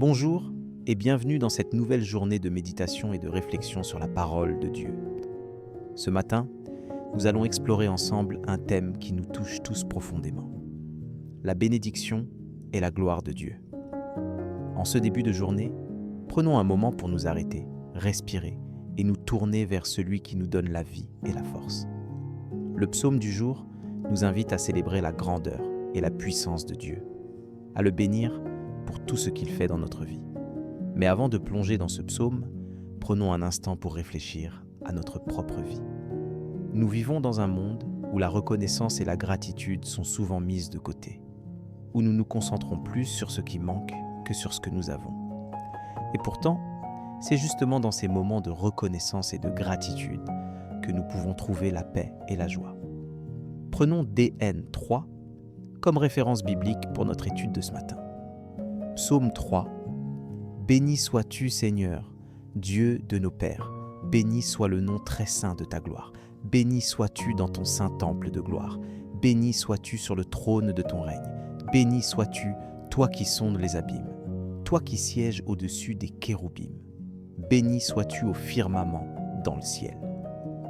Bonjour et bienvenue dans cette nouvelle journée de méditation et de réflexion sur la parole de Dieu. Ce matin, nous allons explorer ensemble un thème qui nous touche tous profondément. La bénédiction et la gloire de Dieu. En ce début de journée, prenons un moment pour nous arrêter, respirer et nous tourner vers celui qui nous donne la vie et la force. Le psaume du jour nous invite à célébrer la grandeur et la puissance de Dieu, à le bénir pour tout ce qu'il fait dans notre vie. Mais avant de plonger dans ce psaume, prenons un instant pour réfléchir à notre propre vie. Nous vivons dans un monde où la reconnaissance et la gratitude sont souvent mises de côté, où nous nous concentrons plus sur ce qui manque que sur ce que nous avons. Et pourtant, c'est justement dans ces moments de reconnaissance et de gratitude que nous pouvons trouver la paix et la joie. Prenons DN 3 comme référence biblique pour notre étude de ce matin. Psaume 3. Béni sois-tu, Seigneur, Dieu de nos pères. Béni soit le nom très saint de ta gloire. Béni sois-tu dans ton saint temple de gloire. Béni sois-tu sur le trône de ton règne. Béni sois-tu, toi qui sondes les abîmes. Toi qui sièges au-dessus des kéroubim. Béni sois-tu au firmament dans le ciel.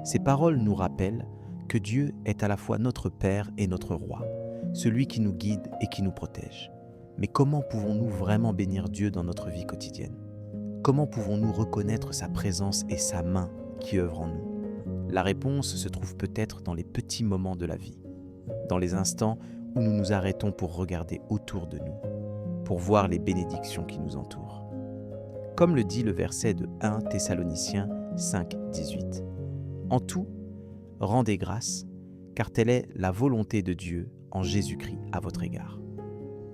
Ces paroles nous rappellent que Dieu est à la fois notre Père et notre Roi, celui qui nous guide et qui nous protège. Mais comment pouvons-nous vraiment bénir Dieu dans notre vie quotidienne? Comment pouvons-nous reconnaître sa présence et sa main qui œuvrent en nous? La réponse se trouve peut-être dans les petits moments de la vie, dans les instants où nous nous arrêtons pour regarder autour de nous, pour voir les bénédictions qui nous entourent. Comme le dit le verset de 1 Thessaloniciens 5, 18. En tout, rendez grâce, car telle est la volonté de Dieu en Jésus-Christ à votre égard.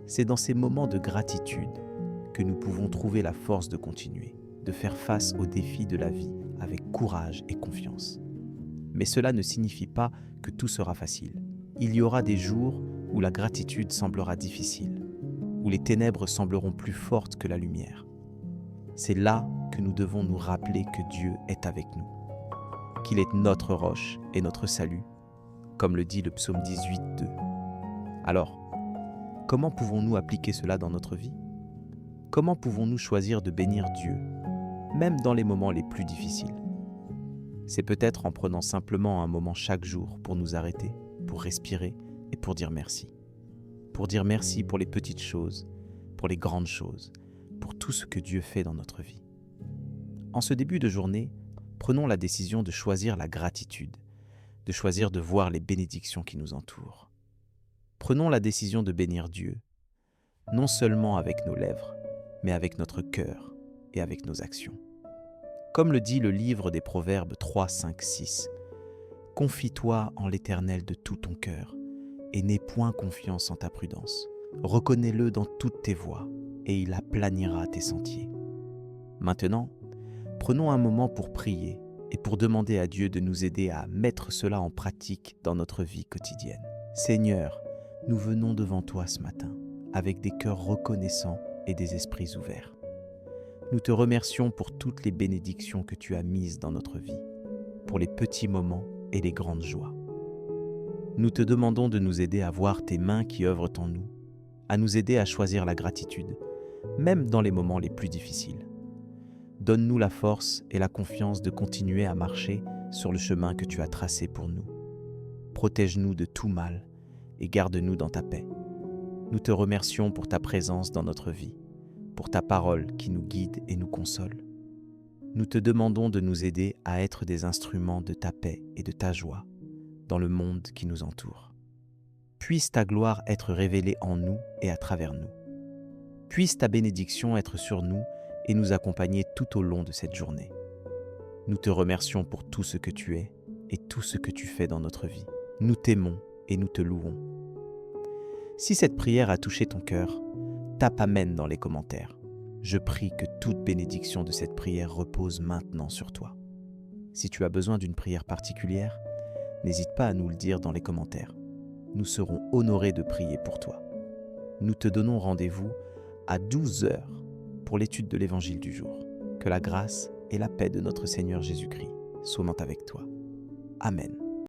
C'est dans ces moments de gratitude que nous pouvons trouver la force de continuer, de faire face aux défis de la vie avec courage et confiance. Mais cela ne signifie pas que tout sera facile. Il y aura des jours où la gratitude semblera difficile, où les ténèbres sembleront plus fortes que la lumière. C'est là que nous devons nous rappeler que Dieu est avec nous, qu'il est notre roche et notre salut, comme le dit le psaume 18, 2. Alors, comment pouvons-nous appliquer cela dans notre vie? Comment pouvons-nous choisir de bénir Dieu, même dans les moments les plus difficiles? C'est peut-être en prenant simplement un moment chaque jour pour nous arrêter, pour respirer et pour dire merci. Pour dire merci pour les petites choses, pour les grandes choses, pour tout ce que Dieu fait dans notre vie. En ce début de journée, prenons la décision de choisir la gratitude, de choisir de voir les bénédictions qui nous entourent. Prenons la décision de bénir Dieu, non seulement avec nos lèvres, mais avec notre cœur et avec nos actions. Comme le dit le livre des Proverbes 3, 5, 6, « Confie-toi en l'Éternel de tout ton cœur, et n'aie point confiance en ta prudence. Reconnais-le dans toutes tes voies, et il aplanira tes sentiers. » Maintenant, prenons un moment pour prier et pour demander à Dieu de nous aider à mettre cela en pratique dans notre vie quotidienne. Seigneur, nous venons devant toi ce matin, avec des cœurs reconnaissants et des esprits ouverts. Nous te remercions pour toutes les bénédictions que tu as mises dans notre vie, pour les petits moments et les grandes joies. Nous te demandons de nous aider à voir tes mains qui œuvrent en nous, à nous aider à choisir la gratitude, même dans les moments les plus difficiles. Donne-nous la force et la confiance de continuer à marcher sur le chemin que tu as tracé pour nous. Protège-nous de tout mal et garde-nous dans ta paix. Nous te remercions pour ta présence dans notre vie, pour ta parole qui nous guide et nous console. Nous te demandons de nous aider à être des instruments de ta paix et de ta joie dans le monde qui nous entoure. Puisse ta gloire être révélée en nous et à travers nous. Puisse ta bénédiction être sur nous et nous accompagner tout au long de cette journée. Nous te remercions pour tout ce que tu es et tout ce que tu fais dans notre vie. Nous t'aimons et nous te louons. Si cette prière a touché ton cœur, tape Amen dans les commentaires. Je prie que toute bénédiction de cette prière repose maintenant sur toi. Si tu as besoin d'une prière particulière, n'hésite pas à nous le dire dans les commentaires. Nous serons honorés de prier pour toi. Nous te donnons rendez-vous à 12h pour l'étude de l'Évangile du jour. Que la grâce et la paix de notre Seigneur Jésus-Christ soient avec toi. Amen.